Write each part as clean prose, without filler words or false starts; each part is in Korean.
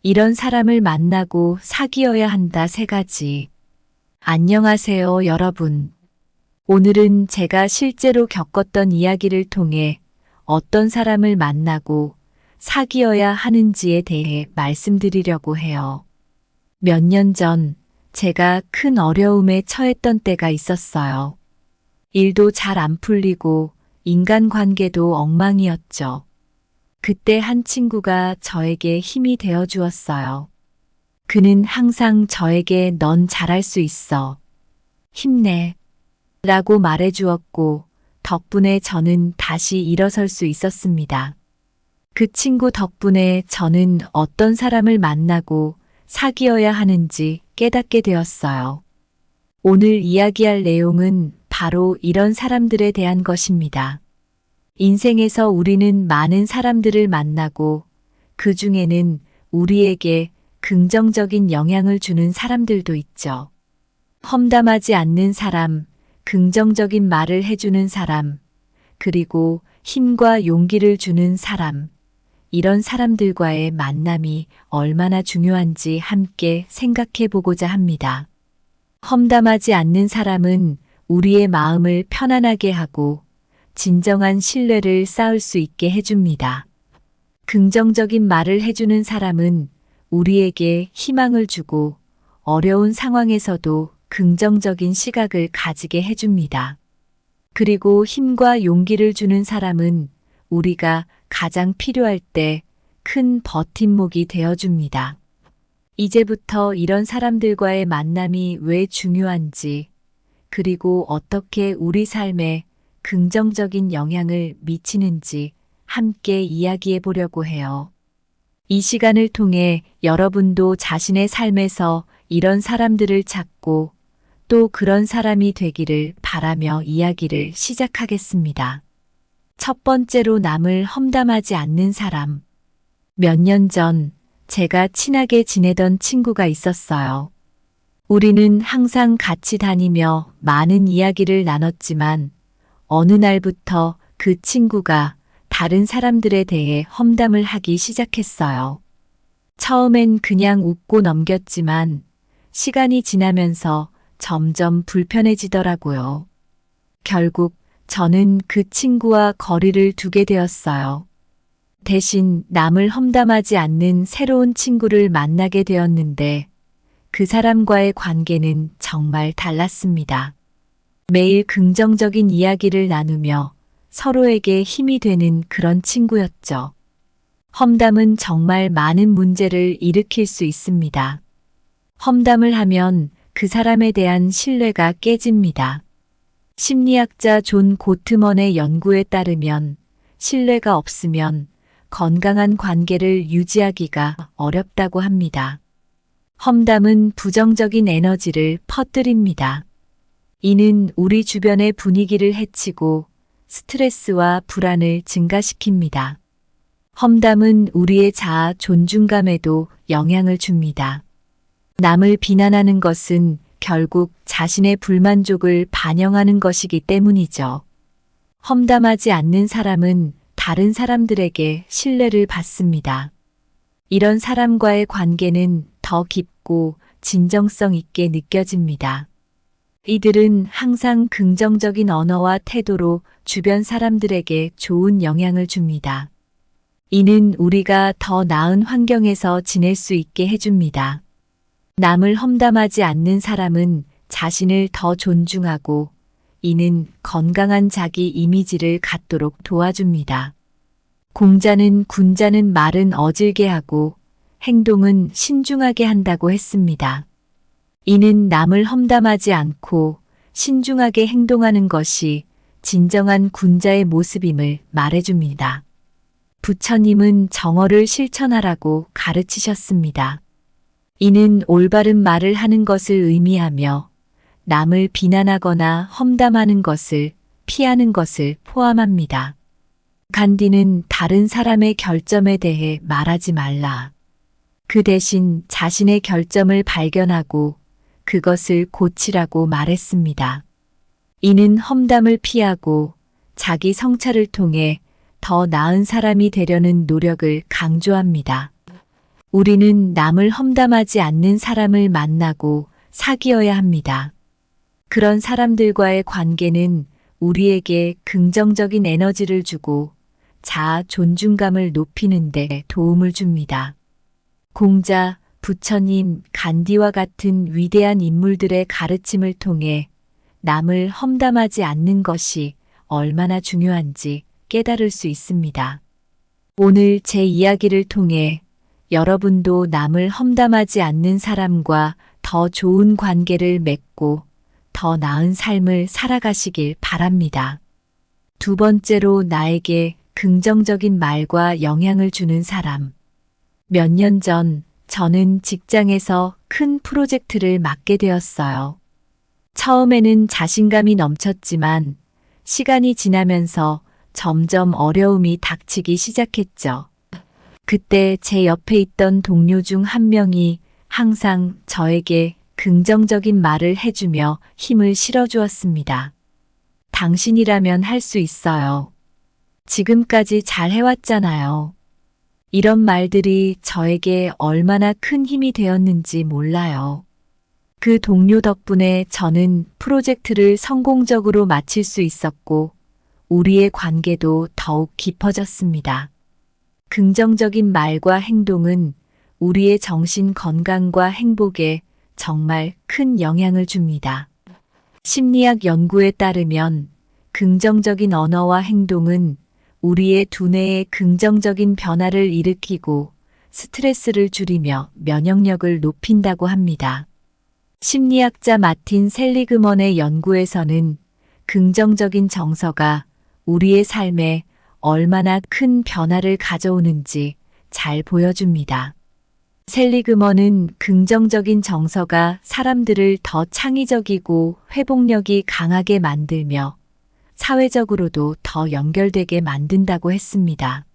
이런 사람을 만나고 사귀어야 한다 3가지. 안녕하세요, 여러분. 오늘은 제가 실제로 겪었던 이야기를 통해 어떤 사람을 만나고 사귀어야 하는지에 대해 말씀드리려고 해요. 몇 년 전 제가 큰 어려움에 처했던 때가 있었어요. 일도 잘 안 풀리고 인간관계도 엉망이었죠. 그때 한 친구가 저에게 힘이 되어 주었어요. 그는 항상 저에게 넌 잘할 수 있어. 힘내. 라고 말해 주었고, 덕분에 저는 다시 일어설 수 있었습니다. 그 친구 덕분에 저는 어떤 사람을 만나고 사귀어야 하는지 깨닫게 되었어요. 오늘 이야기할 내용은 바로 이런 사람들에 대한 것입니다. 인생에서 우리는 많은 사람들을 만나고 그 중에는 우리에게 긍정적인 영향을 주는 사람들도 있죠. 험담하지 않는 사람, 긍정적인 말을 해주는 사람, 그리고 힘과 용기를 주는 사람, 이런 사람들과의 만남이 얼마나 중요한지 함께 생각해 보고자 합니다. 험담하지 않는 사람은 우리의 마음을 편안하게 하고 진정한 신뢰를 쌓을 수 있게 해줍니다. 긍정적인 말을 해주는 사람은 우리에게 희망을 주고 어려운 상황에서도 긍정적인 시각을 가지게 해줍니다. 그리고 힘과 용기를 주는 사람은 우리가 가장 필요할 때 큰 버팀목이 되어줍니다. 이제부터 이런 사람들과의 만남이 왜 중요한지, 그리고 어떻게 우리 삶에 긍정적인 영향을 미치는지 함께 이야기해 보려고 해요. 이 시간을 통해 여러분도 자신의 삶에서 이런 사람들을 찾고 또 그런 사람이 되기를 바라며 이야기를 시작하겠습니다. 첫 번째로 남을 험담하지 않는 사람. 몇 년 전 제가 친하게 지내던 친구가 있었어요. 우리는 항상 같이 다니며 많은 이야기를 나눴지만 어느 날부터 그 친구가 다른 사람들에 대해 험담을 하기 시작했어요. 처음엔 그냥 웃고 넘겼지만 시간이 지나면서 점점 불편해지더라고요. 결국 저는 그 친구와 거리를 두게 되었어요. 대신 남을 험담하지 않는 새로운 친구를 만나게 되었는데 그 사람과의 관계는 정말 달랐습니다. 매일 긍정적인 이야기를 나누며 서로에게 힘이 되는 그런 친구였죠. 험담은 정말 많은 문제를 일으킬 수 있습니다. 험담을 하면 그 사람에 대한 신뢰가 깨집니다. 심리학자 존 고트먼의 연구에 따르면 신뢰가 없으면 건강한 관계를 유지하기가 어렵다고 합니다. 험담은 부정적인 에너지를 퍼뜨립니다. 이는 우리 주변의 분위기를 해치고 스트레스와 불안을 증가시킵니다. 험담은 우리의 자아 존중감에도 영향을 줍니다. 남을 비난하는 것은 결국 자신의 불만족을 반영하는 것이기 때문이죠. 험담하지 않는 사람은 다른 사람들에게 신뢰를 받습니다. 이런 사람과의 관계는 더 깊고 진정성 있게 느껴집니다. 이들은 항상 긍정적인 언어와 태도로 주변 사람들에게 좋은 영향을 줍니다. 이는 우리가 더 나은 환경에서 지낼 수 있게 해줍니다. 남을 험담하지 않는 사람은 자신을 더 존중하고 이는 건강한 자기 이미지를 갖도록 도와줍니다. 공자는 군자는 말은 어질게 하고 행동은 신중하게 한다고 했습니다. 이는 남을 험담하지 않고 신중하게 행동하는 것이 진정한 군자의 모습임을 말해줍니다. 부처님은 정어를 실천하라고 가르치셨습니다. 이는 올바른 말을 하는 것을 의미하며 남을 비난하거나 험담하는 것을 피하는 것을 포함합니다. 간디는 다른 사람의 결점에 대해 말하지 말라. 그 대신 자신의 결점을 발견하고 그것을 고치라고 말했습니다. 이는 험담을 피하고 자기 성찰을 통해 더 나은 사람이 되려는 노력을 강조합니다. 우리는 남을 험담하지 않는 사람을 만나고 사귀어야 합니다. 그런 사람들과의 관계는 우리에게 긍정적인 에너지를 주고 자아 존중감을 높이는 데 도움을 줍니다. 공자, 부처님, 간디와 같은 위대한 인물들의 가르침을 통해 남을 험담하지 않는 것이 얼마나 중요한지 깨달을 수 있습니다. 오늘 제 이야기를 통해 여러분도 남을 험담하지 않는 사람과 더 좋은 관계를 맺고 더 나은 삶을 살아가시길 바랍니다. 두 번째로 나에게 긍정적인 말과 영향을 주는 사람. 몇 년 전 저는 직장에서 큰 프로젝트를 맡게 되었어요. 처음에는 자신감이 넘쳤지만 시간이 지나면서 점점 어려움이 닥치기 시작했죠. 그때 제 옆에 있던 동료 중 한 명이 항상 저에게 긍정적인 말을 해주며 힘을 실어주었습니다. 당신이라면 할 수 있어요. 지금까지 잘 해왔잖아요. 이런 말들이 저에게 얼마나 큰 힘이 되었는지 몰라요. 그 동료 덕분에 저는 프로젝트를 성공적으로 마칠 수 있었고 우리의 관계도 더욱 깊어졌습니다. 긍정적인 말과 행동은 우리의 정신 건강과 행복에 정말 큰 영향을 줍니다. 심리학 연구에 따르면 긍정적인 언어와 행동은 우리의 두뇌에 긍정적인 변화를 일으키고 스트레스를 줄이며 면역력을 높인다고 합니다. 심리학자 마틴 셀리그먼의 연구에서는 긍정적인 정서가 우리의 삶에 얼마나 큰 변화를 가져오는지 잘 보여줍니다. 셀리그먼은 긍정적인 정서가 사람들을 더 창의적이고 회복력이 강하게 만들며 사회적으로도 더 연결되게 만든다고 했습니다.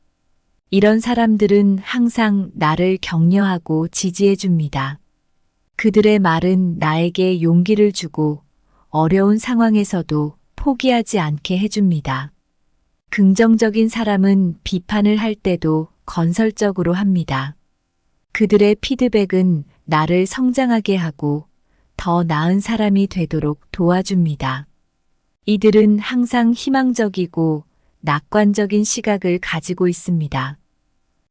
이런 사람들은 항상 나를 격려하고 지지해 줍니다. 그들의 말은 나에게 용기를 주고 어려운 상황에서도 포기하지 않게 해줍니다. 긍정적인 사람은 비판을 할 때도 건설적으로 합니다. 그들의 피드백은 나를 성장하게 하고 더 나은 사람이 되도록 도와줍니다. 이들은 항상 희망적이고 낙관적인 시각을 가지고 있습니다.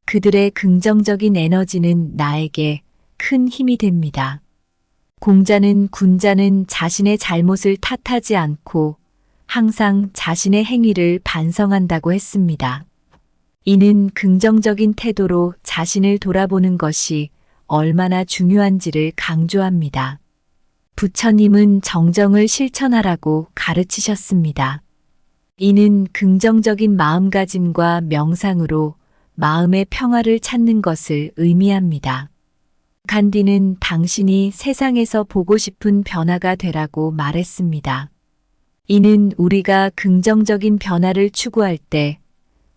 그들의 긍정적인 에너지는 나에게 큰 힘이 됩니다. 공자는 군자는 자신의 잘못을 탓하지 않고 항상 자신의 행위를 반성한다고 했습니다. 이는 긍정적인 태도로 자신을 돌아보는 것이 얼마나 중요한지를 강조합니다. 부처님은 정정을 실천하라고 가르치셨습니다. 이는 긍정적인 마음가짐과 명상으로 마음의 평화를 찾는 것을 의미합니다. 간디는 당신이 세상에서 보고 싶은 변화가 되라고 말했습니다. 이는 우리가 긍정적인 변화를 추구할 때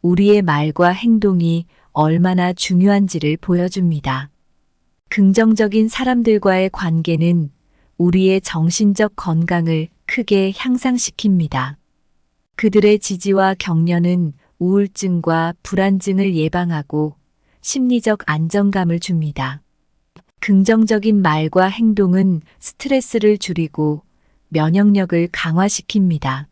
우리의 말과 행동이 얼마나 중요한지를 보여줍니다. 긍정적인 사람들과의 관계는 우리의 정신적 건강을 크게 향상시킵니다. 그들의 지지와 격려는 우울증과 불안증을 예방하고 심리적 안정감을 줍니다. 긍정적인 말과 행동은 스트레스를 줄이고 면역력을 강화시킵니다.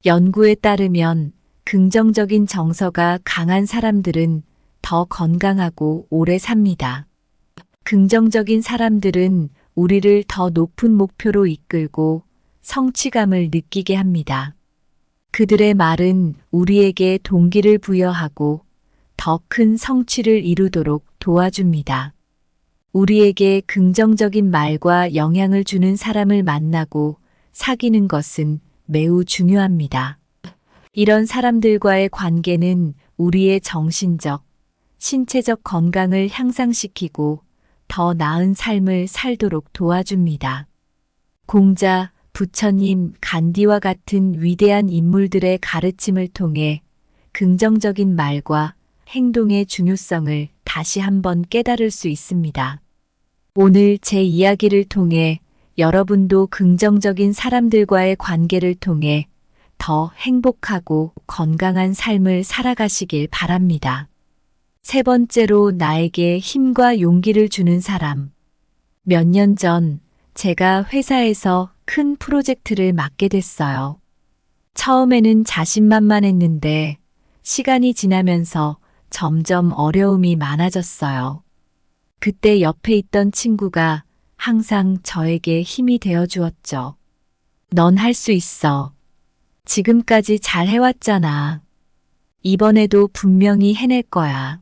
연구에 따르면 긍정적인 정서가 강한 사람들은 더 건강하고 오래 삽니다. 긍정적인 사람들은 우리를 더 높은 목표로 이끌고 성취감을 느끼게 합니다. 그들의 말은 우리에게 동기를 부여하고 더 큰 성취를 이루도록 도와줍니다. 우리에게 긍정적인 말과 영향을 주는 사람을 만나고 사귀는 것은 매우 중요합니다. 이런 사람들과의 관계는 우리의 정신적, 신체적 건강을 향상시키고 더 나은 삶을 살도록 도와줍니다. 공자, 부처님, 간디와 같은 위대한 인물들의 가르침을 통해 긍정적인 말과 행동의 중요성을 다시 한번 깨달을 수 있습니다. 오늘 제 이야기를 통해 여러분도 긍정적인 사람들과의 관계를 통해 더 행복하고 건강한 삶을 살아가시길 바랍니다. 세 번째로 나에게 힘과 용기를 주는 사람. 몇 년 전 제가 회사에서 큰 프로젝트를 맡게 됐어요. 처음에는 자신만만했는데 시간이 지나면서 점점 어려움이 많아졌어요. 그때 옆에 있던 친구가 항상 저에게 힘이 되어 주었죠. 넌 할 수 있어. 지금까지 잘 해왔잖아. 이번에도 분명히 해낼 거야.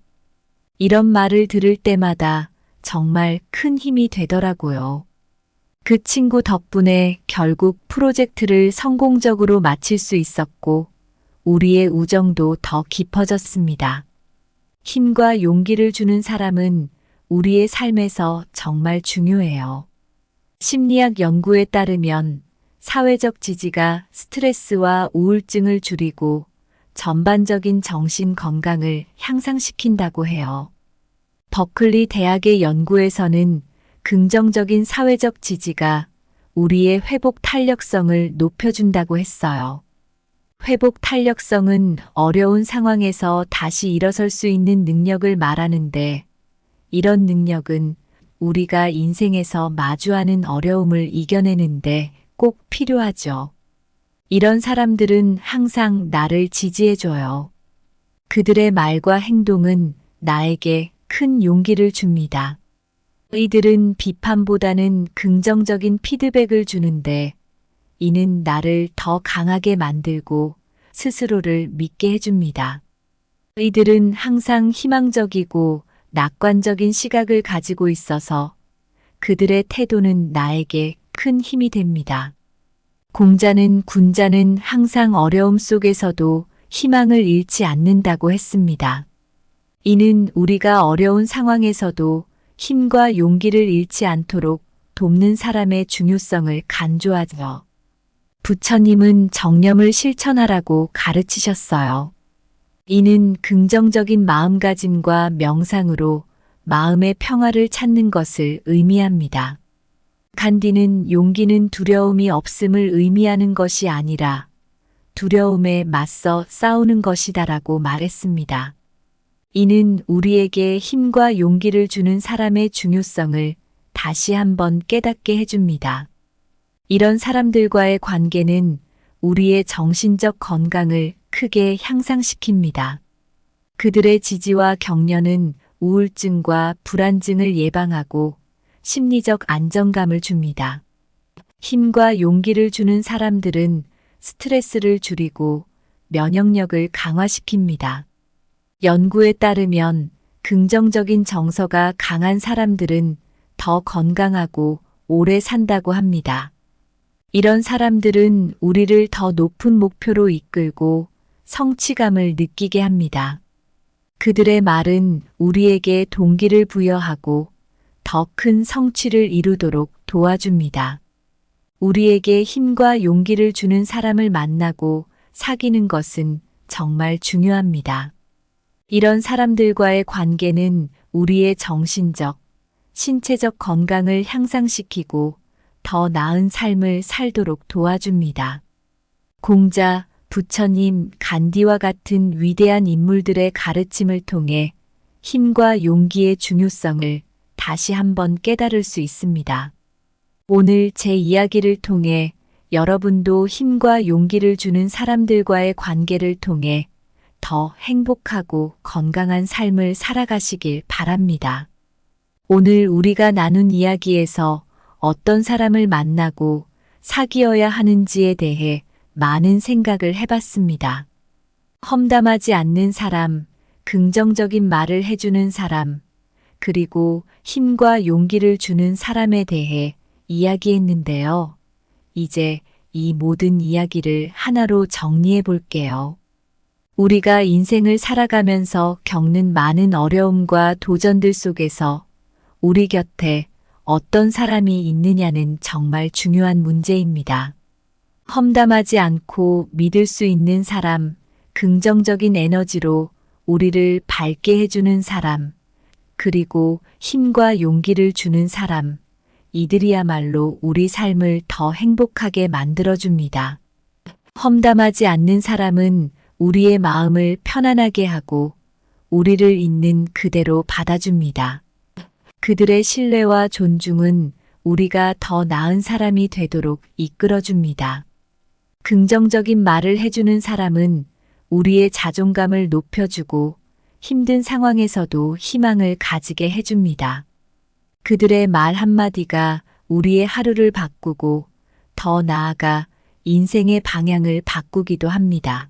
이런 말을 들을 때마다 정말 큰 힘이 되더라고요. 그 친구 덕분에 결국 프로젝트를 성공적으로 마칠 수 있었고, 우리의 우정도 더 깊어졌습니다. 힘과 용기를 주는 사람은 우리의 삶에서 정말 중요해요. 심리학 연구에 따르면 사회적 지지가 스트레스와 우울증을 줄이고 전반적인 정신 건강을 향상시킨다고 해요. 버클리 대학의 연구에서는 긍정적인 사회적 지지가 우리의 회복 탄력성을 높여준다고 했어요. 회복 탄력성은 어려운 상황에서 다시 일어설 수 있는 능력을 말하는데, 이런 능력은 우리가 인생에서 마주하는 어려움을 이겨내는데 꼭 필요하죠. 이런 사람들은 항상 나를 지지해줘요. 그들의 말과 행동은 나에게 큰 용기를 줍니다. 이들은 비판보다는 긍정적인 피드백을 주는데, 이는 나를 더 강하게 만들고 스스로를 믿게 해줍니다. 이들은 항상 희망적이고 낙관적인 시각을 가지고 있어서 그들의 태도는 나에게 큰 힘이 됩니다. 군자는 항상 어려움 속에서도 희망을 잃지 않는다고 했습니다. 이는 우리가 어려운 상황에서도 힘과 용기를 잃지 않도록 돕는 사람의 중요성을 강조하죠. 부처님은 정념을 실천하라고 가르치셨어요. 이는 긍정적인 마음가짐과 명상으로 마음의 평화를 찾는 것을 의미합니다. 간디는 용기는 두려움이 없음을 의미하는 것이 아니라 두려움에 맞서 싸우는 것이다라고 말했습니다. 이는 우리에게 힘과 용기를 주는 사람의 중요성을 다시 한번 깨닫게 해줍니다. 이런 사람들과의 관계는 우리의 정신적 건강을 크게 향상시킵니다. 그들의 지지와 격려는 우울증과 불안증을 예방하고 심리적 안정감을 줍니다. 힘과 용기를 주는 사람들은 스트레스를 줄이고 면역력을 강화시킵니다. 연구에 따르면 긍정적인 정서가 강한 사람들은 더 건강하고 오래 산다고 합니다. 이런 사람들은 우리를 더 높은 목표로 이끌고 성취감을 느끼게 합니다. 그들의 말은 우리에게 동기를 부여하고 더 큰 성취를 이루도록 도와줍니다. 우리에게 힘과 용기를 주는 사람을 만나고 사귀는 것은 정말 중요합니다. 이런 사람들과의 관계는 우리의 정신적, 신체적 건강을 향상시키고 더 나은 삶을 살도록 도와줍니다. 공자, 부처님, 간디와 같은 위대한 인물들의 가르침을 통해 힘과 용기의 중요성을 다시 한번 깨달을 수 있습니다. 오늘 제 이야기를 통해 여러분도 힘과 용기를 주는 사람들과의 관계를 통해 더 행복하고 건강한 삶을 살아가시길 바랍니다. 오늘 우리가 나눈 이야기에서 어떤 사람을 만나고 사귀어야 하는지에 대해 많은 생각을 해봤습니다. 험담하지 않는 사람, 긍정적인 말을 해주는 사람, 그리고 힘과 용기를 주는 사람에 대해 이야기했는데요. 이제 이 모든 이야기를 하나로 정리해 볼게요. 우리가 인생을 살아가면서 겪는 많은 어려움과 도전들 속에서 우리 곁에 어떤 사람이 있느냐는 정말 중요한 문제입니다. 험담하지 않고 믿을 수 있는 사람, 긍정적인 에너지로 우리를 밝게 해주는 사람, 그리고 힘과 용기를 주는 사람, 이들이야말로 우리 삶을 더 행복하게 만들어줍니다. 험담하지 않는 사람은 우리의 마음을 편안하게 하고 우리를 있는 그대로 받아줍니다. 그들의 신뢰와 존중은 우리가 더 나은 사람이 되도록 이끌어줍니다. 긍정적인 말을 해주는 사람은 우리의 자존감을 높여주고 힘든 상황에서도 희망을 가지게 해줍니다. 그들의 말 한마디가 우리의 하루를 바꾸고 더 나아가 인생의 방향을 바꾸기도 합니다.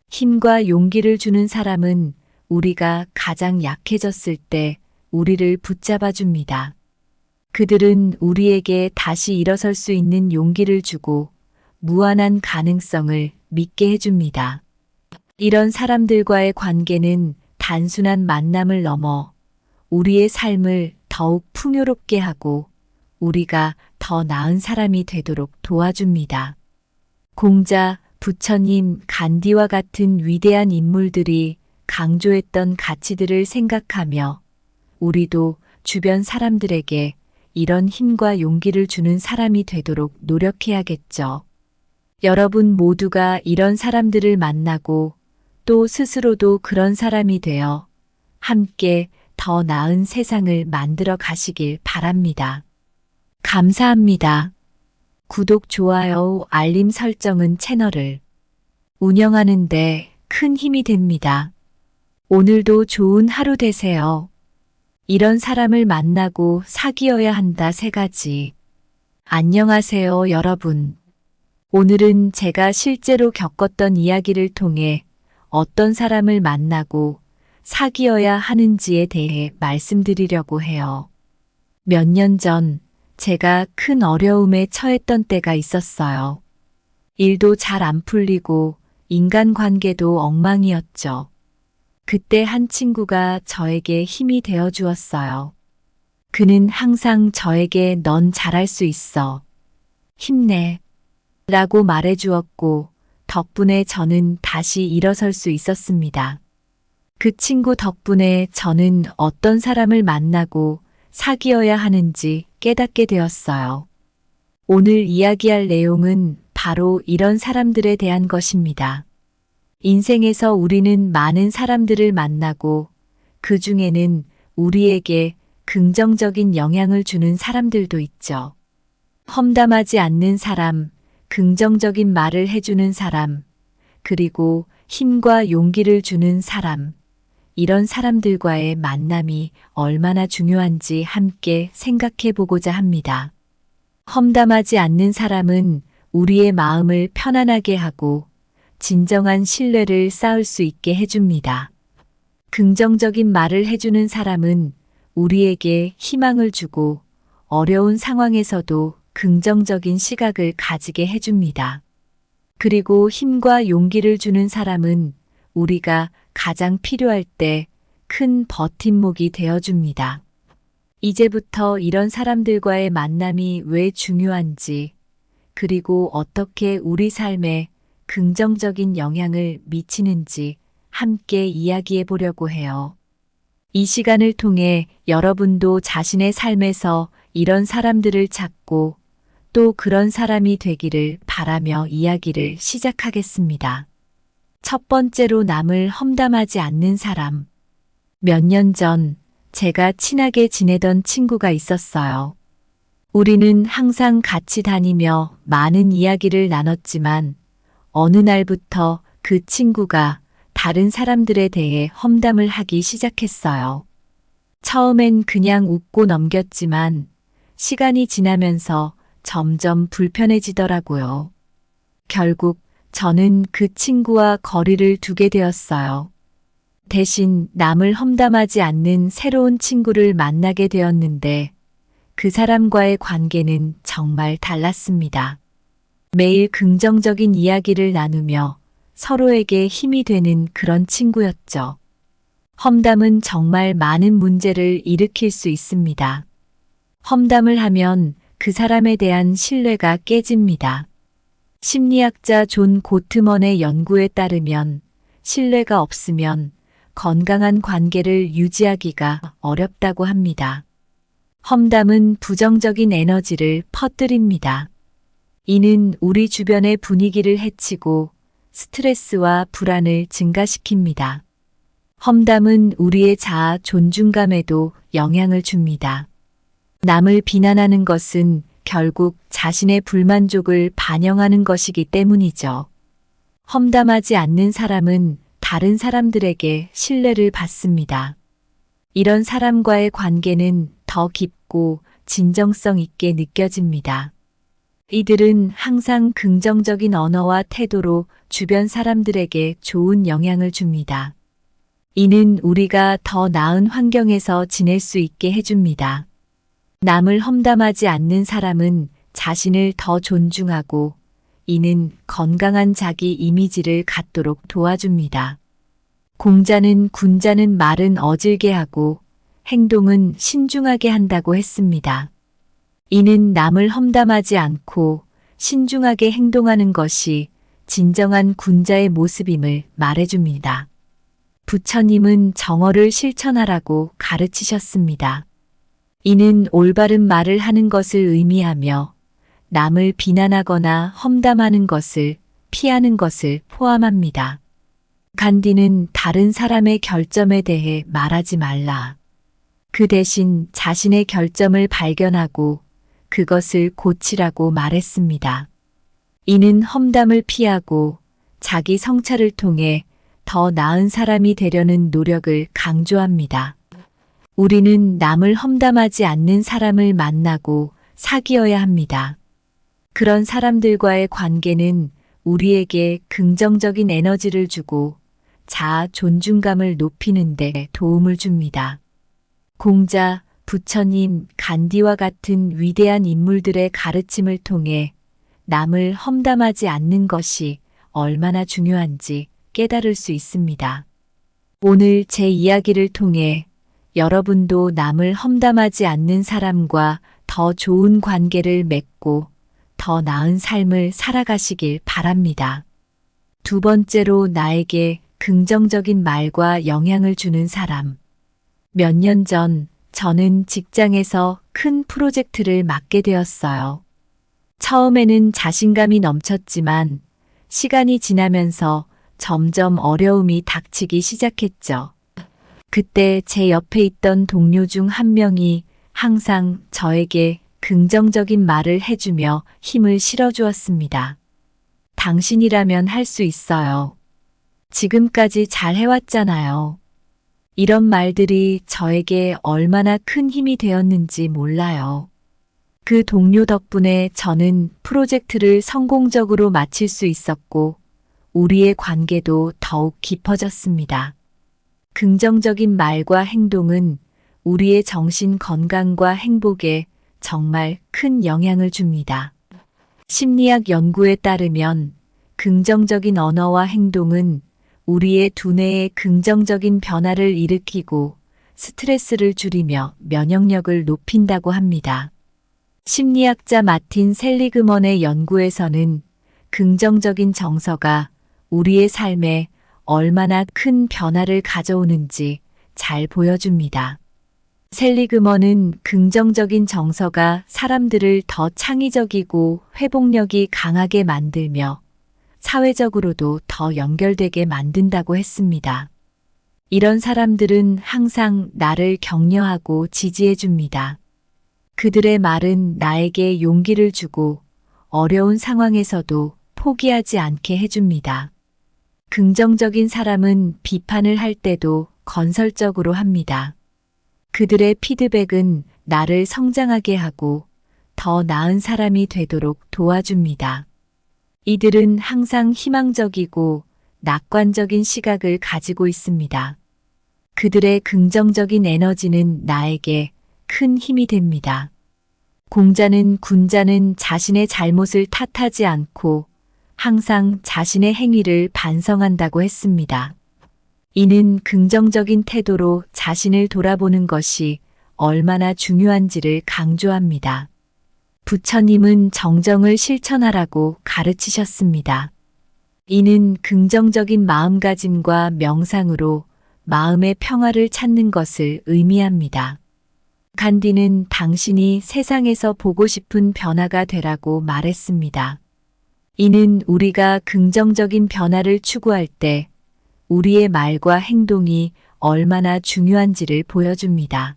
힘과 용기를 주는 사람은 우리가 가장 약해졌을 때 우리를 붙잡아 줍니다. 그들은 우리에게 다시 일어설 수 있는 용기를 주고 무한한 가능성을 믿게 해줍니다. 이런 사람들과의 관계는 단순한 만남을 넘어 우리의 삶을 더욱 풍요롭게 하고 우리가 더 나은 사람이 되도록 도와줍니다. 공자, 부처님, 간디와 같은 위대한 인물들이 강조했던 가치들을 생각하며 우리도 주변 사람들에게 이런 힘과 용기를 주는 사람이 되도록 노력해야겠죠. 여러분 모두가 이런 사람들을 만나고 또 스스로도 그런 사람이 되어 함께 더 나은 세상을 만들어 가시길 바랍니다. 감사합니다. 구독, 좋아요, 알림 설정은 채널을 운영하는 데 큰 힘이 됩니다. 오늘도 좋은 하루 되세요. 이런 사람을 만나고 사귀어야 한다 3가지. 안녕하세요, 여러분. 오늘은 제가 실제로 겪었던 이야기를 통해 어떤 사람을 만나고 사귀어야 하는지에 대해 말씀드리려고 해요. 몇 년 전 제가 큰 어려움에 처했던 때가 있었어요. 일도 잘 안 풀리고 인간관계도 엉망이었죠. 그때 한 친구가 저에게 힘이 되어 주었어요. 그는 항상 저에게 넌 잘할 수 있어. 힘내. 라고 말해 주었고, 덕분에 저는 다시 일어설 수 있었습니다. 그 친구 덕분에 저는 어떤 사람을 만나고 사귀어야 하는지 깨닫게 되었어요. 오늘 이야기할 내용은 바로 이런 사람들에 대한 것입니다. 인생에서 우리는 많은 사람들을 만나고 그 중에는 우리에게 긍정적인 영향을 주는 사람들도 있죠. 험담하지 않는 사람, 긍정적인 말을 해주는 사람, 그리고 힘과 용기를 주는 사람, 이런 사람들과의 만남이 얼마나 중요한지 함께 생각해 보고자 합니다. 험담하지 않는 사람은 우리의 마음을 편안하게 하고 진정한 신뢰를 쌓을 수 있게 해줍니다. 긍정적인 말을 해주는 사람은 우리에게 희망을 주고 어려운 상황에서도 긍정적인 시각을 가지게 해줍니다. 그리고 힘과 용기를 주는 사람은 우리가 가장 필요할 때 큰 버팀목이 되어줍니다. 이제부터 이런 사람들과의 만남이 왜 중요한지, 그리고 어떻게 우리 삶에 긍정적인 영향을 미치는지 함께 이야기해 보려고 해요. 이 시간을 통해 여러분도 자신의 삶에서 이런 사람들을 찾고 또 그런 사람이 되기를 바라며 이야기를 시작하겠습니다. 첫 번째로 남을 험담하지 않는 사람. 몇 년 전 제가 친하게 지내던 친구가 있었어요. 우리는 항상 같이 다니며 많은 이야기를 나눴지만 어느 날부터 그 친구가 다른 사람들에 대해 험담을 하기 시작했어요. 처음엔 그냥 웃고 넘겼지만 시간이 지나면서 점점 불편해지더라고요. 결국 저는 그 친구와 거리를 두게 되었어요. 대신 남을 험담하지 않는 새로운 친구를 만나게 되었는데 그 사람과의 관계는 정말 달랐습니다. 매일 긍정적인 이야기를 나누며 서로에게 힘이 되는 그런 친구였죠. 험담은 정말 많은 문제를 일으킬 수 있습니다. 험담을 하면 그 사람에 대한 신뢰가 깨집니다. 심리학자 존 고트먼의 연구에 따르면 신뢰가 없으면 건강한 관계를 유지하기가 어렵다고 합니다. 험담은 부정적인 에너지를 퍼뜨립니다. 이는 우리 주변의 분위기를 해치고 스트레스와 불안을 증가시킵니다. 험담은 우리의 자아 존중감에도 영향을 줍니다. 남을 비난하는 것은 결국 자신의 불만족을 반영하는 것이기 때문이죠. 험담하지 않는 사람은 다른 사람들에게 신뢰를 받습니다. 이런 사람과의 관계는 더 깊고 진정성 있게 느껴집니다. 이들은 항상 긍정적인 언어와 태도로 주변 사람들에게 좋은 영향을 줍니다. 이는 우리가 더 나은 환경에서 지낼 수 있게 해줍니다. 남을 험담하지 않는 사람은 자신을 더 존중하고 이는 건강한 자기 이미지를 갖도록 도와줍니다. 공자는 군자는 말은 어질게 하고 행동은 신중하게 한다고 했습니다. 이는 남을 험담하지 않고 신중하게 행동하는 것이 진정한 군자의 모습임을 말해줍니다. 부처님은 정어를 실천하라고 가르치셨습니다. 이는 올바른 말을 하는 것을 의미하며 남을 비난하거나 험담하는 것을 피하는 것을 포함합니다. 간디는 다른 사람의 결점에 대해 말하지 말라. 그 대신 자신의 결점을 발견하고 그것을 고치라고 말했습니다. 이는 험담을 피하고 자기 성찰을 통해 더 나은 사람이 되려는 노력을 강조합니다. 우리는 남을 험담하지 않는 사람을 만나고 사귀어야 합니다. 그런 사람들과의 관계는 우리에게 긍정적인 에너지를 주고 자아 존중감을 높이는 데 도움을 줍니다. 공자, 부처님, 간디와 같은 위대한 인물들의 가르침을 통해 남을 험담하지 않는 것이 얼마나 중요한지 깨달을 수 있습니다. 오늘 제 이야기를 통해 여러분도 남을 험담하지 않는 사람과 더 좋은 관계를 맺고 더 나은 삶을 살아가시길 바랍니다. 두 번째로 나에게 긍정적인 말과 영향을 주는 사람. 몇 년 전 저는 직장에서 큰 프로젝트를 맡게 되었어요. 처음에는 자신감이 넘쳤지만 시간이 지나면서 점점 어려움이 닥치기 시작했죠. 그때 제 옆에 있던 동료 중 한 명이 항상 저에게 긍정적인 말을 해주며 힘을 실어주었습니다. 당신이라면 할 수 있어요. 지금까지 잘 해왔잖아요. 이런 말들이 저에게 얼마나 큰 힘이 되었는지 몰라요. 그 동료 덕분에 저는 프로젝트를 성공적으로 마칠 수 있었고 우리의 관계도 더욱 깊어졌습니다. 긍정적인 말과 행동은 우리의 정신 건강과 행복에 정말 큰 영향을 줍니다. 심리학 연구에 따르면 긍정적인 언어와 행동은 우리의 두뇌에 긍정적인 변화를 일으키고 스트레스를 줄이며 면역력을 높인다고 합니다. 심리학자 마틴 셀리그먼의 연구에서는 긍정적인 정서가 우리의 삶에 얼마나 큰 변화를 가져오는지 잘 보여줍니다. 셀리그먼은 긍정적인 정서가 사람들을 더 창의적이고 회복력이 강하게 만들며 사회적으로도 더 연결되게 만든다고 했습니다. 이런 사람들은 항상 나를 격려하고 지지해 줍니다. 그들의 말은 나에게 용기를 주고 어려운 상황에서도 포기하지 않게 해줍니다. 긍정적인 사람은 비판을 할 때도 건설적으로 합니다. 그들의 피드백은 나를 성장하게 하고 더 나은 사람이 되도록 도와줍니다. 이들은 항상 희망적이고 낙관적인 시각을 가지고 있습니다. 그들의 긍정적인 에너지는 나에게 큰 힘이 됩니다. 공자는 군자는 자신의 잘못을 탓하지 않고 항상 자신의 행위를 반성한다고 했습니다. 이는 긍정적인 태도로 자신을 돌아보는 것이 얼마나 중요한지를 강조합니다. 부처님은 정정을 실천하라고 가르치셨습니다. 이는 긍정적인 마음가짐과 명상으로 마음의 평화를 찾는 것을 의미합니다. 간디는 당신이 세상에서 보고 싶은 변화가 되라고 말했습니다. 이는 우리가 긍정적인 변화를 추구할 때 우리의 말과 행동이 얼마나 중요한지를 보여줍니다.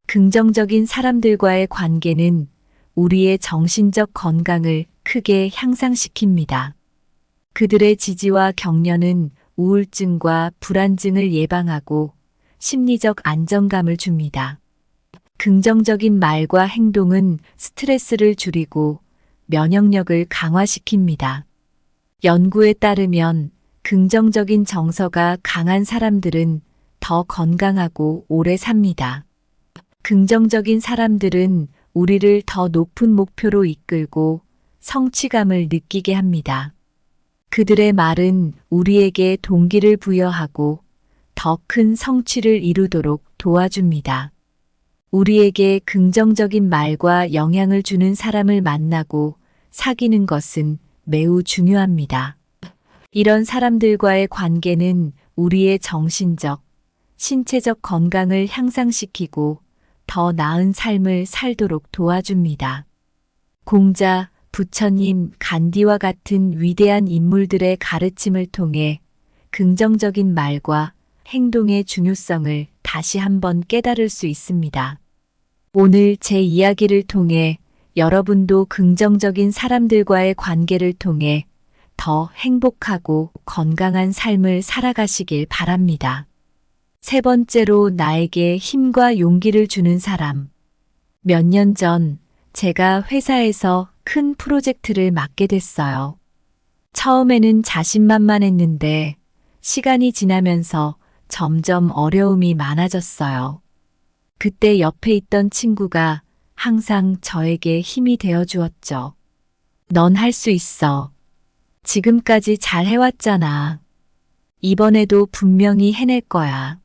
긍정적인 사람들과의 관계는 우리의 정신적 건강을 크게 향상시킵니다. 그들의 지지와 격려는 우울증과 불안증을 예방하고 심리적 안정감을 줍니다. 긍정적인 말과 행동은 스트레스를 줄이고 면역력을 강화시킵니다. 연구에 따르면 긍정적인 정서가 강한 사람들은 더 건강하고 오래 삽니다. 긍정적인 사람들은 우리를 더 높은 목표로 이끌고 성취감을 느끼게 합니다. 그들의 말은 우리에게 동기를 부여하고 더 큰 성취를 이루도록 도와줍니다. 우리에게 긍정적인 말과 영향을 주는 사람을 만나고 사귀는 것은 매우 중요합니다. 이런 사람들과의 관계는 우리의 정신적, 신체적 건강을 향상시키고 더 나은 삶을 살도록 도와줍니다. 공자, 부처님, 간디와 같은 위대한 인물들의 가르침을 통해 긍정적인 말과 행동의 중요성을 다시 한번 깨달을 수 있습니다. 오늘 제 이야기를 통해 여러분도 긍정적인 사람들과의 관계를 통해 더 행복하고 건강한 삶을 살아가시길 바랍니다. 세 번째로 나에게 힘과 용기를 주는 사람. 몇 년 전 제가 회사에서 큰 프로젝트를 맡게 됐어요. 처음에는 자신만만했는데 시간이 지나면서 점점 어려움이 많아졌어요. 그때 옆에 있던 친구가 항상 저에게 힘이 되어 주었죠. 넌 할 수 있어. 지금까지 잘 해왔잖아. 이번에도 분명히 해낼 거야.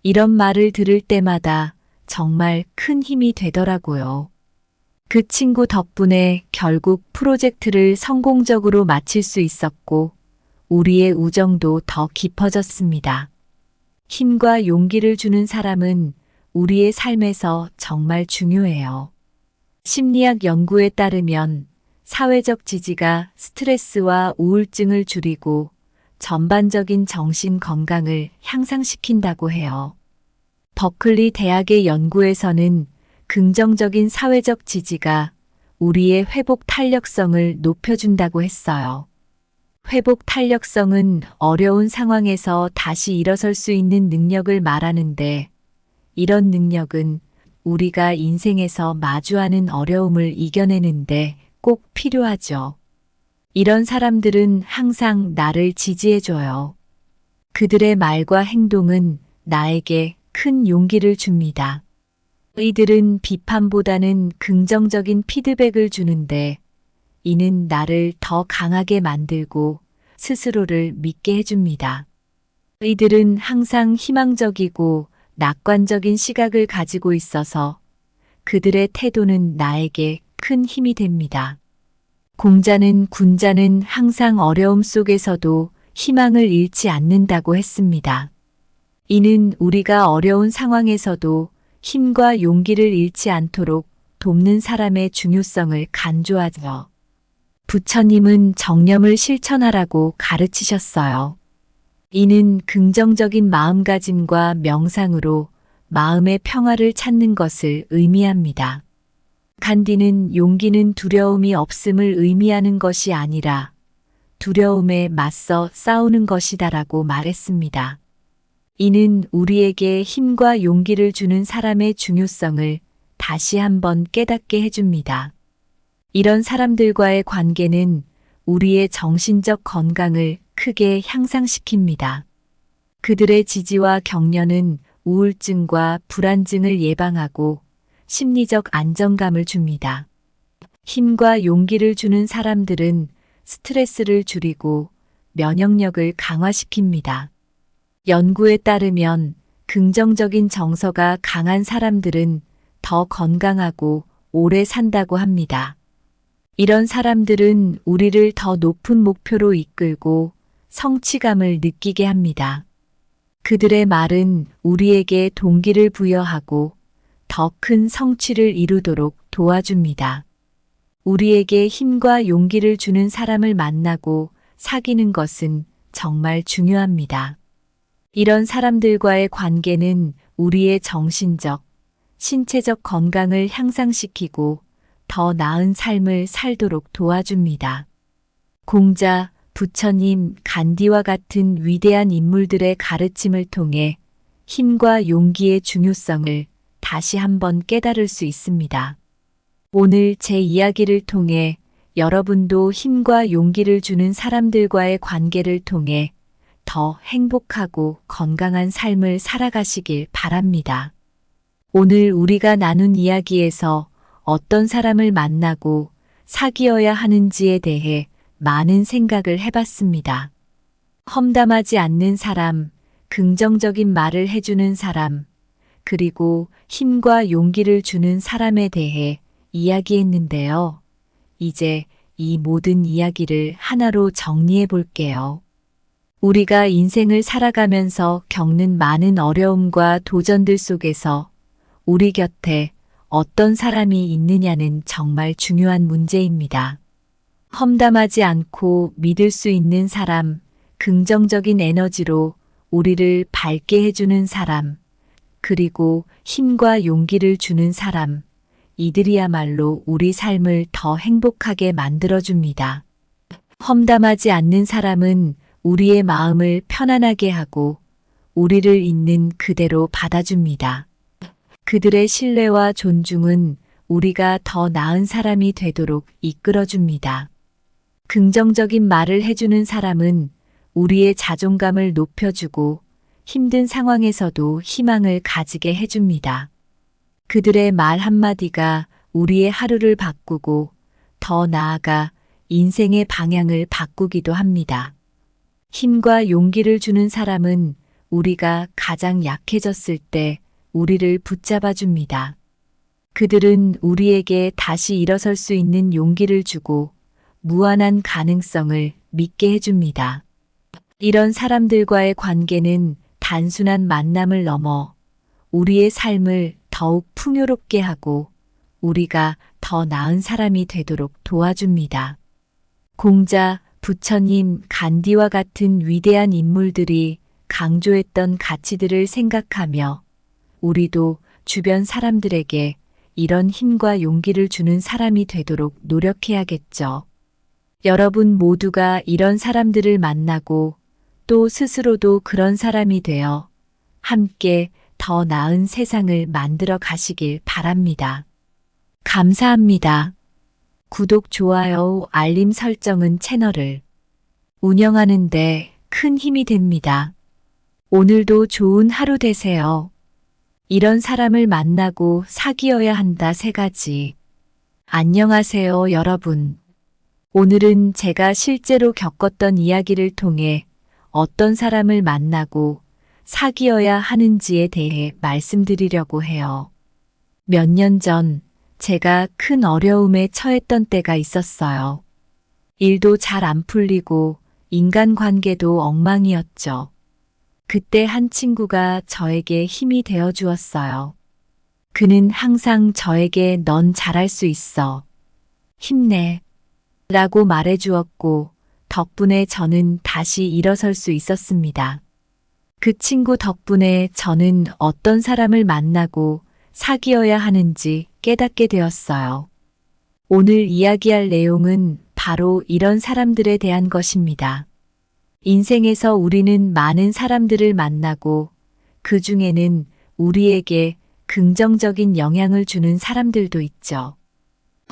이런 말을 들을 때마다 정말 큰 힘이 되더라고요. 그 친구 덕분에 결국 프로젝트를 성공적으로 마칠 수 있었고, 우리의 우정도 더 깊어졌습니다. 힘과 용기를 주는 사람은 우리의 삶에서 정말 중요해요. 심리학 연구에 따르면 사회적 지지가 스트레스와 우울증을 줄이고 전반적인 정신 건강을 향상시킨다고 해요. 버클리 대학의 연구에서는 긍정적인 사회적 지지가 우리의 회복 탄력성을 높여준다고 했어요. 회복 탄력성은 어려운 상황에서 다시 일어설 수 있는 능력을 말하는데, 이런 능력은 우리가 인생에서 마주하는 어려움을 이겨내는데 꼭 필요하죠. 이런 사람들은 항상 나를 지지해줘요. 그들의 말과 행동은 나에게 큰 용기를 줍니다. 이들은 비판보다는 긍정적인 피드백을 주는데, 이는 나를 더 강하게 만들고 스스로를 믿게 해줍니다. 이들은 항상 희망적이고 낙관적인 시각을 가지고 있어서 그들의 태도는 나에게 큰 힘이 됩니다. 군자는 항상 어려움 속에서도 희망을 잃지 않는다고 했습니다. 이는 우리가 어려운 상황에서도 힘과 용기를 잃지 않도록 돕는 사람의 중요성을 강조하죠. 부처님은 정념을 실천하라고 가르치셨어요. 이는 긍정적인 마음가짐과 명상으로 마음의 평화를 찾는 것을 의미합니다. 간디는 용기는 두려움이 없음을 의미하는 것이 아니라 두려움에 맞서 싸우는 것이다라고 말했습니다. 이는 우리에게 힘과 용기를 주는 사람의 중요성을 다시 한번 깨닫게 해줍니다. 이런 사람들과의 관계는 우리의 정신적 건강을 크게 향상시킵니다. 그들의 지지와 격려는 우울증과 불안증을 예방하고 심리적 안정감을 줍니다. 힘과 용기를 주는 사람들은 스트레스를 줄이고 면역력을 강화시킵니다. 연구에 따르면 긍정적인 정서가 강한 사람들은 더 건강하고 오래 산다고 합니다. 이런 사람들은 우리를 더 높은 목표로 이끌고 성취감을 느끼게 합니다. 그들의 말은 우리에게 동기를 부여하고 더 큰 성취를 이루도록 도와줍니다. 우리에게 힘과 용기를 주는 사람을 만나고 사귀는 것은 정말 중요합니다. 이런 사람들과의 관계는 우리의 정신적, 신체적 건강을 향상시키고 더 나은 삶을 살도록 도와줍니다. 공자, 부처님, 간디와 같은 위대한 인물들의 가르침을 통해 힘과 용기의 중요성을 다시 한번 깨달을 수 있습니다. 오늘 제 이야기를 통해 여러분도 힘과 용기를 주는 사람들과의 관계를 통해 더 행복하고 건강한 삶을 살아가시길 바랍니다. 오늘 우리가 나눈 이야기에서 어떤 사람을 만나고 사귀어야 하는지에 대해 많은 생각을 해봤습니다. 험담하지 않는 사람, 긍정적인 말을 해주는 사람, 그리고 힘과 용기를 주는 사람에 대해 이야기했는데요. 이제 이 모든 이야기를 하나로 정리해 볼게요. 우리가 인생을 살아가면서 겪는 많은 어려움과 도전들 속에서 우리 곁에 어떤 사람이 있느냐는 정말 중요한 문제입니다. 험담하지 않고 믿을 수 있는 사람, 긍정적인 에너지로 우리를 밝게 해주는 사람, 그리고 힘과 용기를 주는 사람, 이들이야말로 우리 삶을 더 행복하게 만들어줍니다. 험담하지 않는 사람은 우리의 마음을 편안하게 하고 우리를 있는 그대로 받아줍니다. 그들의 신뢰와 존중은 우리가 더 나은 사람이 되도록 이끌어줍니다. 긍정적인 말을 해주는 사람은 우리의 자존감을 높여주고 힘든 상황에서도 희망을 가지게 해줍니다. 그들의 말 한마디가 우리의 하루를 바꾸고 더 나아가 인생의 방향을 바꾸기도 합니다. 힘과 용기를 주는 사람은 우리가 가장 약해졌을 때 우리를 붙잡아 줍니다. 그들은 우리에게 다시 일어설 수 있는 용기를 주고 무한한 가능성을 믿게 해줍니다. 이런 사람들과의 관계는 단순한 만남을 넘어 우리의 삶을 더욱 풍요롭게 하고 우리가 더 나은 사람이 되도록 도와줍니다. 공자, 부처님, 간디와 같은 위대한 인물들이 강조했던 가치들을 생각하며 우리도 주변 사람들에게 이런 힘과 용기를 주는 사람이 되도록 노력해야겠죠. 여러분 모두가 이런 사람들을 만나고 또 스스로도 그런 사람이 되어 함께 더 나은 세상을 만들어 가시길 바랍니다. 감사합니다. 구독, 좋아요, 알림 설정은 채널을 운영하는 데 큰 힘이 됩니다. 오늘도 좋은 하루 되세요. 이런 사람을 만나고 사귀어야 한다 3가지. 안녕하세요, 여러분. 오늘은 제가 실제로 겪었던 이야기를 통해 어떤 사람을 만나고 사귀어야 하는지에 대해 말씀드리려고 해요. 몇 년 전 제가 큰 어려움에 처했던 때가 있었어요. 일도 잘 안 풀리고 인간관계도 엉망이었죠. 그때 한 친구가 저에게 힘이 되어 주었어요. 그는 항상 저에게 넌 잘할 수 있어. 힘내. 라고 말해 주었고 덕분에 저는 다시 일어설 수 있었습니다. 그 친구 덕분에 저는 어떤 사람을 만나고 사귀어야 하는지 깨닫게 되었어요. 오늘 이야기할 내용은 바로 이런 사람들에 대한 것입니다. 인생에서 우리는 많은 사람들을 만나고 그 중에는 우리에게 긍정적인 영향을 주는 사람들도 있죠.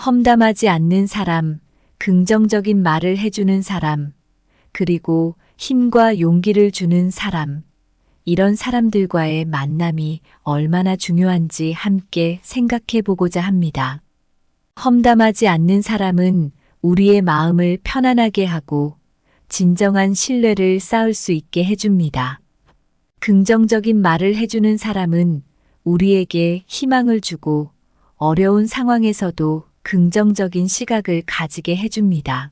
험담하지 않는 사람, 긍정적인 말을 해주는 사람, 그리고 힘과 용기를 주는 사람, 이런 사람들과의 만남이 얼마나 중요한지 함께 생각해 보고자 합니다. 험담하지 않는 사람은 우리의 마음을 편안하게 하고 진정한 신뢰를 쌓을 수 있게 해줍니다. 긍정적인 말을 해주는 사람은 우리에게 희망을 주고 어려운 상황에서도 긍정적인 시각을 가지게 해줍니다.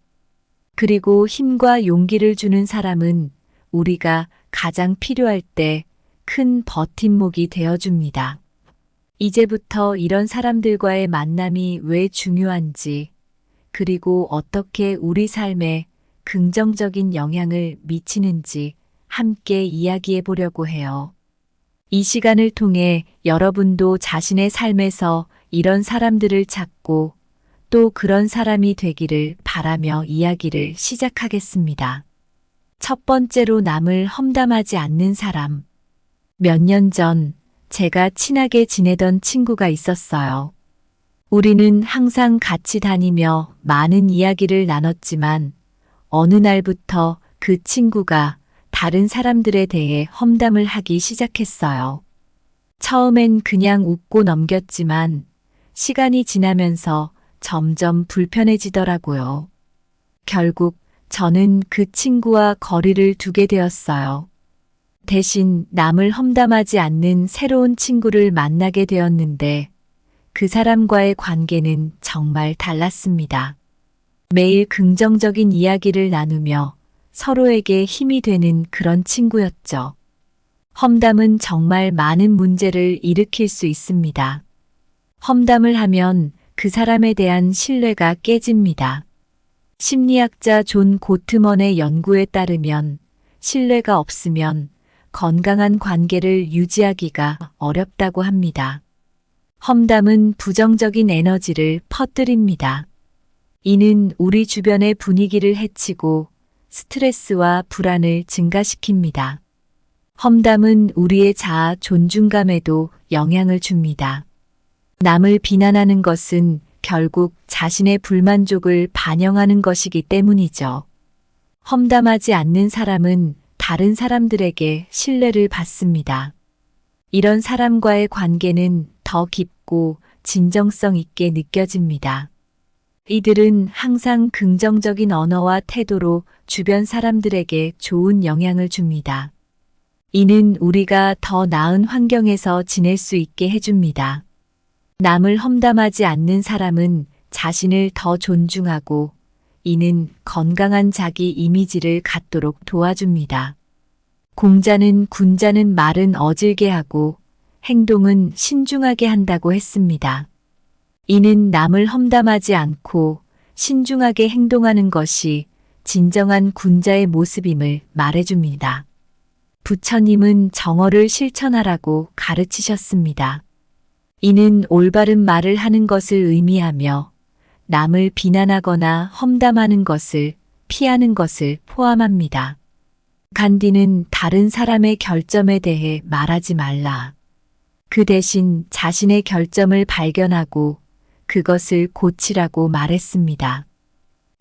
그리고 힘과 용기를 주는 사람은 우리가 가장 필요할 때 큰 버팀목이 되어줍니다. 이제부터 이런 사람들과의 만남이 왜 중요한지, 그리고 어떻게 우리 삶에 긍정적인 영향을 미치는지 함께 이야기해 보려고 해요. 이 시간을 통해 여러분도 자신의 삶에서 이런 사람들을 찾고 또 그런 사람이 되기를 바라며 이야기를 시작하겠습니다. 첫 번째로 남을 험담하지 않는 사람. 몇 년 전 제가 친하게 지내던 친구가 있었어요. 우리는 항상 같이 다니며 많은 이야기를 나눴지만 어느 날부터 그 친구가 다른 사람들에 대해 험담을 하기 시작했어요. 처음엔 그냥 웃고 넘겼지만 시간이 지나면서 점점 불편해지더라고요. 결국 저는 그 친구와 거리를 두게 되었어요. 대신 남을 험담하지 않는 새로운 친구를 만나게 되었는데 그 사람과의 관계는 정말 달랐습니다. 매일 긍정적인 이야기를 나누며 서로에게 힘이 되는 그런 친구였죠. 험담은 정말 많은 문제를 일으킬 수 있습니다. 험담을 하면 그 사람에 대한 신뢰가 깨집니다. 심리학자 존 고트먼의 연구에 따르면 신뢰가 없으면 건강한 관계를 유지하기가 어렵다고 합니다. 험담은 부정적인 에너지를 퍼뜨립니다. 이는 우리 주변의 분위기를 해치고 스트레스와 불안을 증가시킵니다. 험담은 우리의 자아 존중감에도 영향을 줍니다. 남을 비난하는 것은 결국 자신의 불만족을 반영하는 것이기 때문이죠. 험담하지 않는 사람은 다른 사람들에게 신뢰를 받습니다. 이런 사람과의 관계는 더 깊고 진정성 있게 느껴집니다. 이들은 항상 긍정적인 언어와 태도로 주변 사람들에게 좋은 영향을 줍니다. 이는 우리가 더 나은 환경에서 지낼 수 있게 해줍니다. 남을 험담하지 않는 사람은 자신을 더 존중하고 이는 건강한 자기 이미지를 갖도록 도와줍니다. 공자는 군자는 말은 어질게 하고 행동은 신중하게 한다고 했습니다. 이는 남을 험담하지 않고 신중하게 행동하는 것이 진정한 군자의 모습임을 말해줍니다. 부처님은 정어를 실천하라고 가르치셨습니다. 이는 올바른 말을 하는 것을 의미하며 남을 비난하거나 험담하는 것을 피하는 것을 포함합니다. 간디는 다른 사람의 결점에 대해 말하지 말라. 그 대신 자신의 결점을 발견하고 그것을 고치라고 말했습니다.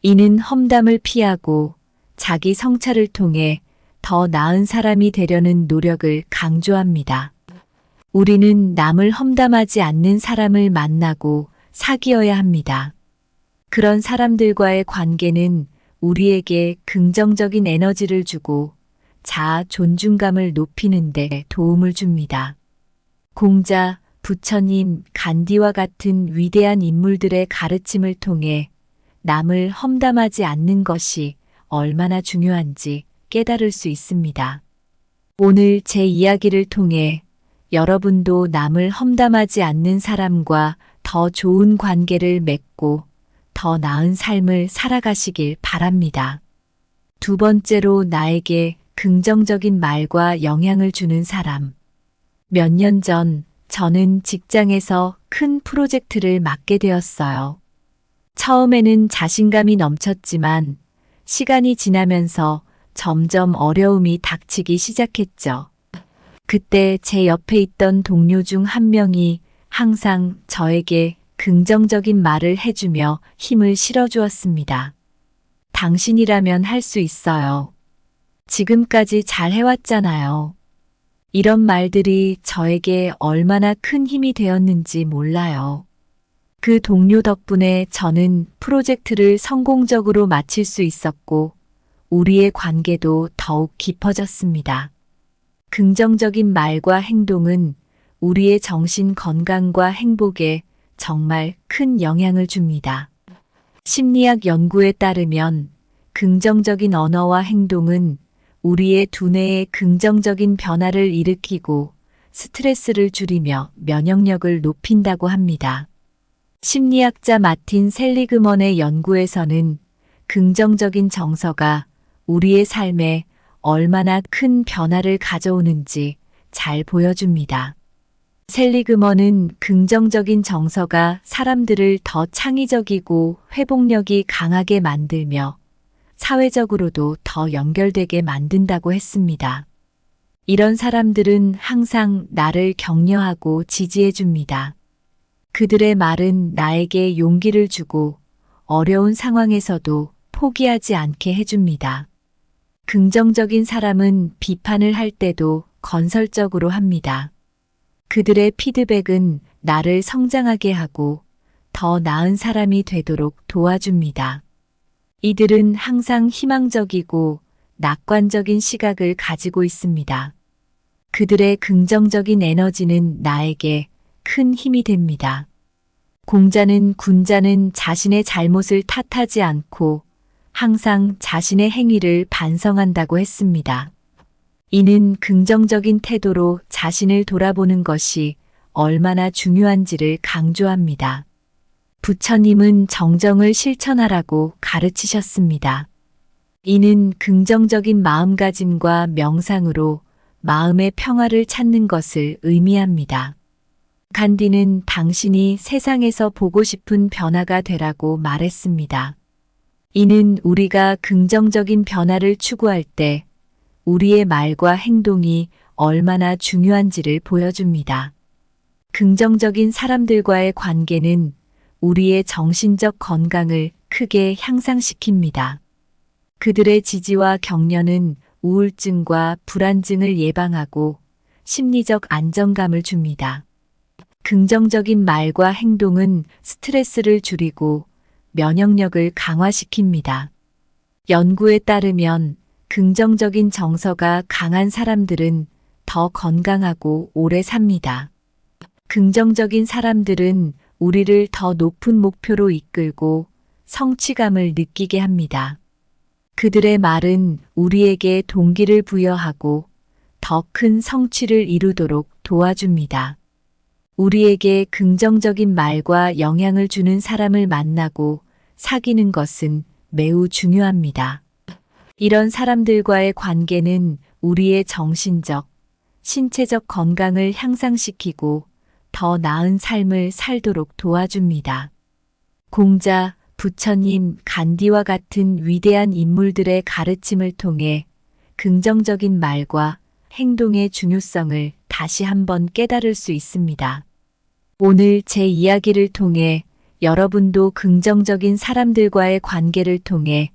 이는 험담을 피하고 자기 성찰을 통해 더 나은 사람이 되려는 노력을 강조합니다. 우리는 남을 험담하지 않는 사람을 만나고 사귀어야 합니다. 그런 사람들과의 관계는 우리에게 긍정적인 에너지를 주고 자아 존중감을 높이는 데 도움을 줍니다. 공자, 부처님, 간디와 같은 위대한 인물들의 가르침을 통해 남을 험담하지 않는 것이 얼마나 중요한지 깨달을 수 있습니다. 오늘 제 이야기를 통해 여러분도 남을 험담하지 않는 사람과 더 좋은 관계를 맺고 더 나은 삶을 살아가시길 바랍니다. 두 번째로 나에게 긍정적인 말과 영향을 주는 사람. 몇 년 전 저는 직장에서 큰 프로젝트를 맡게 되었어요. 처음에는 자신감이 넘쳤지만 시간이 지나면서 점점 어려움이 닥치기 시작했죠. 그때 제 옆에 있던 동료 중 한 명이 항상 저에게 긍정적인 말을 해주며 힘을 실어주었습니다. 당신이라면 할 수 있어요. 지금까지 잘 해왔잖아요. 이런 말들이 저에게 얼마나 큰 힘이 되었는지 몰라요. 그 동료 덕분에 저는 프로젝트를 성공적으로 마칠 수 있었고 우리의 관계도 더욱 깊어졌습니다. 긍정적인 말과 행동은 우리의 정신 건강과 행복에 정말 큰 영향을 줍니다. 심리학 연구에 따르면 긍정적인 언어와 행동은 우리의 두뇌에 긍정적인 변화를 일으키고 스트레스를 줄이며 면역력을 높인다고 합니다. 심리학자 마틴 셀리그먼의 연구에서는 긍정적인 정서가 우리의 삶에 얼마나 큰 변화를 가져오는지 잘 보여줍니다. 셀리그먼은 긍정적인 정서가 사람들을 더 창의적이고 회복력이 강하게 만들며 사회적으로도 더 연결되게 만든다고 했습니다. 이런 사람들은 항상 나를 격려하고 지지해 줍니다. 그들의 말은 나에게 용기를 주고 어려운 상황에서도 포기하지 않게 해줍니다. 긍정적인 사람은 비판을 할 때도 건설적으로 합니다. 그들의 피드백은 나를 성장하게 하고 더 나은 사람이 되도록 도와줍니다. 이들은 항상 희망적이고 낙관적인 시각을 가지고 있습니다. 그들의 긍정적인 에너지는 나에게 큰 힘이 됩니다. 공자는 군자는 자신의 잘못을 탓하지 않고 항상 자신의 행위를 반성한다고 했습니다. 이는 긍정적인 태도로 자신을 돌아보는 것이 얼마나 중요한지를 강조합니다. 부처님은 정정을 실천하라고 가르치셨습니다. 이는 긍정적인 마음가짐과 명상으로 마음의 평화를 찾는 것을 의미합니다. 간디는 당신이 세상에서 보고 싶은 변화가 되라고 말했습니다. 이는 우리가 긍정적인 변화를 추구할 때 우리의 말과 행동이 얼마나 중요한지를 보여줍니다. 긍정적인 사람들과의 관계는 우리의 정신적 건강을 크게 향상시킵니다. 그들의 지지와 격려는 우울증과 불안증을 예방하고 심리적 안정감을 줍니다. 긍정적인 말과 행동은 스트레스를 줄이고 면역력을 강화시킵니다. 연구에 따르면 긍정적인 정서가 강한 사람들은 더 건강하고 오래 삽니다. 긍정적인 사람들은 우리를 더 높은 목표로 이끌고 성취감을 느끼게 합니다. 그들의 말은 우리에게 동기를 부여하고 더 큰 성취를 이루도록 도와줍니다. 우리에게 긍정적인 말과 영향을 주는 사람을 만나고 사귀는 것은 매우 중요합니다. 이런 사람들과의 관계는 우리의 정신적, 신체적 건강을 향상시키고 더 나은 삶을 살도록 도와줍니다. 공자, 부처님, 간디와 같은 위대한 인물들의 가르침을 통해 긍정적인 말과 행동의 중요성을 다시 한번 깨달을 수 있습니다. 오늘 제 이야기를 통해 여러분도 긍정적인 사람들과의 관계를 통해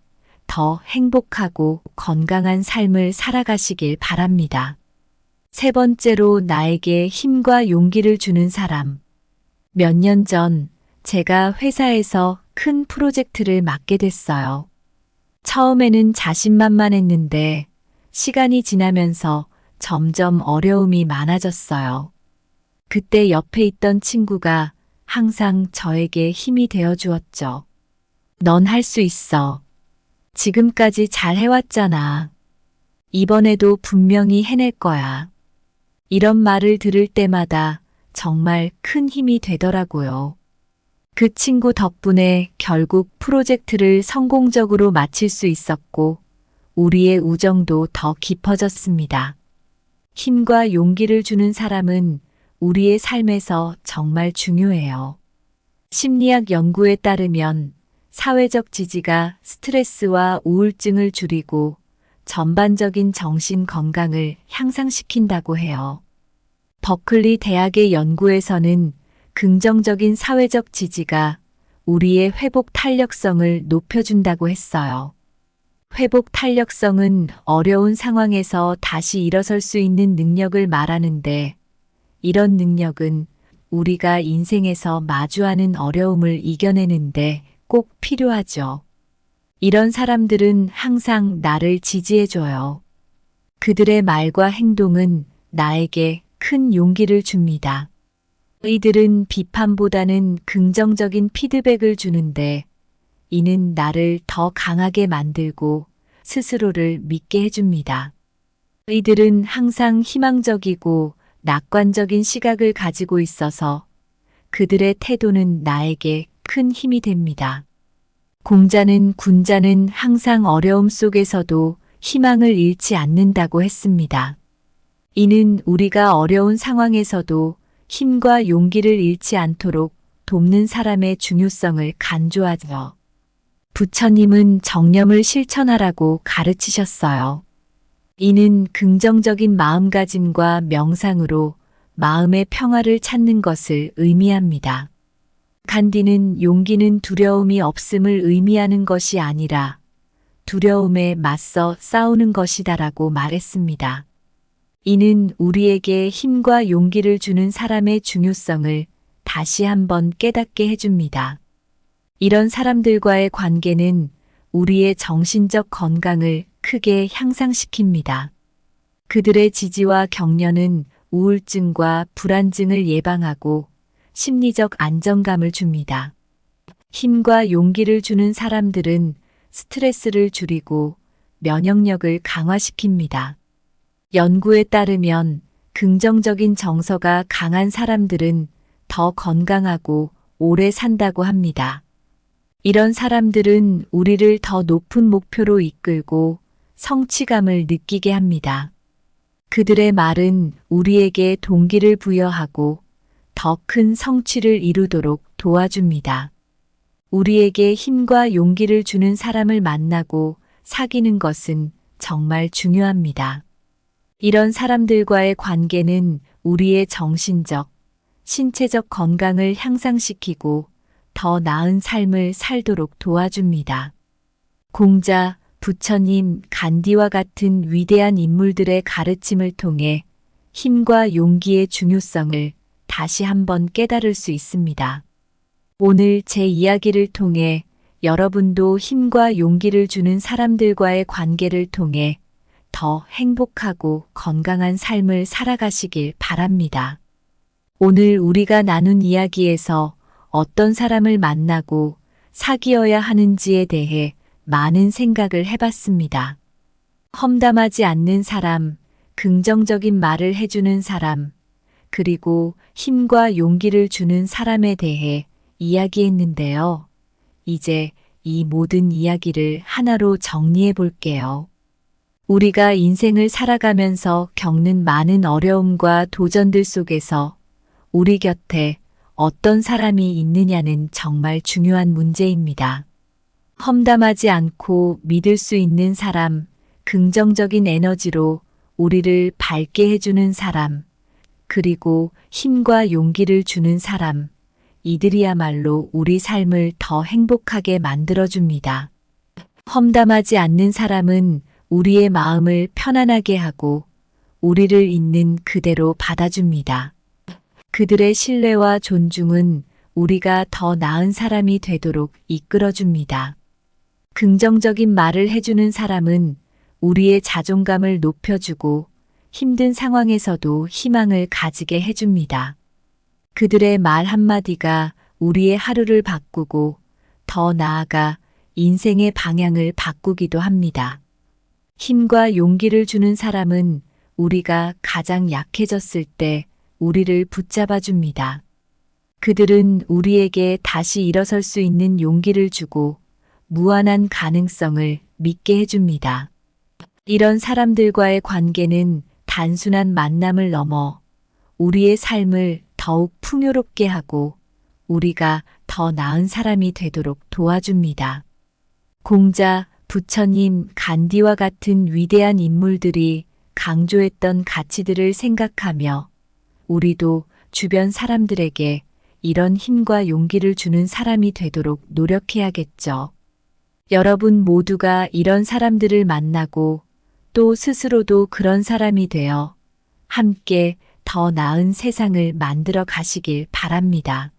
더 행복하고 건강한 삶을 살아가시길 바랍니다. 세 번째로 나에게 힘과 용기를 주는 사람. 몇 년 전 제가 회사에서 큰 프로젝트를 맡게 됐어요. 처음에는 자신만만했는데 시간이 지나면서 점점 어려움이 많아졌어요. 그때 옆에 있던 친구가 항상 저에게 힘이 되어 주었죠. 넌 할 수 있어. 지금까지 잘 해왔잖아. 이번에도 분명히 해낼 거야. 이런 말을 들을 때마다 정말 큰 힘이 되더라고요. 그 친구 덕분에 결국 프로젝트를 성공적으로 마칠 수 있었고, 우리의 우정도 더 깊어졌습니다. 힘과 용기를 주는 사람은 우리의 삶에서 정말 중요해요. 심리학 연구에 따르면 사회적 지지가 스트레스와 우울증을 줄이고 전반적인 정신 건강을 향상시킨다고 해요. 버클리 대학의 연구에서는 긍정적인 사회적 지지가 우리의 회복 탄력성을 높여준다고 했어요. 회복 탄력성은 어려운 상황에서 다시 일어설 수 있는 능력을 말하는데, 이런 능력은 우리가 인생에서 마주하는 어려움을 이겨내는데 꼭 필요하죠. 이런 사람들은 항상 나를 지지해줘요. 그들의 말과 행동은 나에게 큰 용기를 줍니다. 이들은 비판보다는 긍정적인 피드백을 주는데, 이는 나를 더 강하게 만들고 스스로를 믿게 해줍니다. 이들은 항상 희망적이고 낙관적인 시각을 가지고 있어서 그들의 태도는 나에게 큰 힘이 됩니다. 공자는 군자는 항상 어려움 속에서도 희망을 잃지 않는다고 했습니다. 이는 우리가 어려운 상황에서도 힘과 용기를 잃지 않도록 돕는 사람의 중요성을 강조하죠. 부처님은 정념을 실천하라고 가르치셨어요. 이는 긍정적인 마음가짐과 명상으로 마음의 평화를 찾는 것을 의미합니다. 간디는 용기는 두려움이 없음을 의미하는 것이 아니라 두려움에 맞서 싸우는 것이다라고 말했습니다. 이는 우리에게 힘과 용기를 주는 사람의 중요성을 다시 한번 깨닫게 해줍니다. 이런 사람들과의 관계는 우리의 정신적 건강을 크게 향상시킵니다. 그들의 지지와 격려는 우울증과 불안증을 예방하고 심리적 안정감을 줍니다. 힘과 용기를 주는 사람들은 스트레스를 줄이고 면역력을 강화시킵니다. 연구에 따르면 긍정적인 정서가 강한 사람들은 더 건강하고 오래 산다고 합니다. 이런 사람들은 우리를 더 높은 목표로 이끌고 성취감을 느끼게 합니다. 그들의 말은 우리에게 동기를 부여하고 더 큰 성취를 이루도록 도와줍니다. 우리에게 힘과 용기를 주는 사람을 만나고 사귀는 것은 정말 중요합니다. 이런 사람들과의 관계는 우리의 정신적, 신체적 건강을 향상시키고 더 나은 삶을 살도록 도와줍니다. 공자, 부처님, 간디와 같은 위대한 인물들의 가르침을 통해 힘과 용기의 중요성을 다시 한번 깨달을 수 있습니다. 오늘 제 이야기를 통해 여러분도 힘과 용기를 주는 사람들과의 관계를 통해 더 행복하고 건강한 삶을 살아가시길 바랍니다. 오늘 우리가 나눈 이야기에서 어떤 사람을 만나고 사귀어야 하는지에 대해 많은 생각을 해봤습니다. 험담하지 않는 사람, 긍정적인 말을 해주는 사람, 그리고 힘과 용기를 주는 사람에 대해 이야기했는데요. 이제 이 모든 이야기를 하나로 정리해 볼게요. 우리가 인생을 살아가면서 겪는 많은 어려움과 도전들 속에서 우리 곁에 어떤 사람이 있느냐는 정말 중요한 문제입니다. 험담하지 않고 믿을 수 있는 사람, 긍정적인 에너지로 우리를 밝게 해주는 사람, 그리고 힘과 용기를 주는 사람, 이들이야말로 우리 삶을 더 행복하게 만들어줍니다. 험담하지 않는 사람은 우리의 마음을 편안하게 하고 우리를 있는 그대로 받아줍니다. 그들의 신뢰와 존중은 우리가 더 나은 사람이 되도록 이끌어줍니다. 긍정적인 말을 해주는 사람은 우리의 자존감을 높여주고 힘든 상황에서도 희망을 가지게 해줍니다. 그들의 말 한마디가 우리의 하루를 바꾸고 더 나아가 인생의 방향을 바꾸기도 합니다. 힘과 용기를 주는 사람은 우리가 가장 약해졌을 때 우리를 붙잡아 줍니다. 그들은 우리에게 다시 일어설 수 있는 용기를 주고 무한한 가능성을 믿게 해줍니다. 이런 사람들과의 관계는 단순한 만남을 넘어 우리의 삶을 더욱 풍요롭게 하고 우리가 더 나은 사람이 되도록 도와줍니다. 공자, 부처님, 간디와 같은 위대한 인물들이 강조했던 가치들을 생각하며 우리도 주변 사람들에게 이런 힘과 용기를 주는 사람이 되도록 노력해야겠죠. 여러분 모두가 이런 사람들을 만나고 또 스스로도 그런 사람이 되어 함께 더 나은 세상을 만들어 가시길 바랍니다.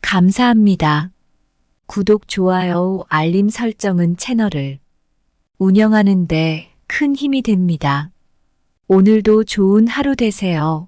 감사합니다. 구독, 좋아요, 알림 설정은 채널을 운영하는 데 큰 힘이 됩니다. 오늘도 좋은 하루 되세요.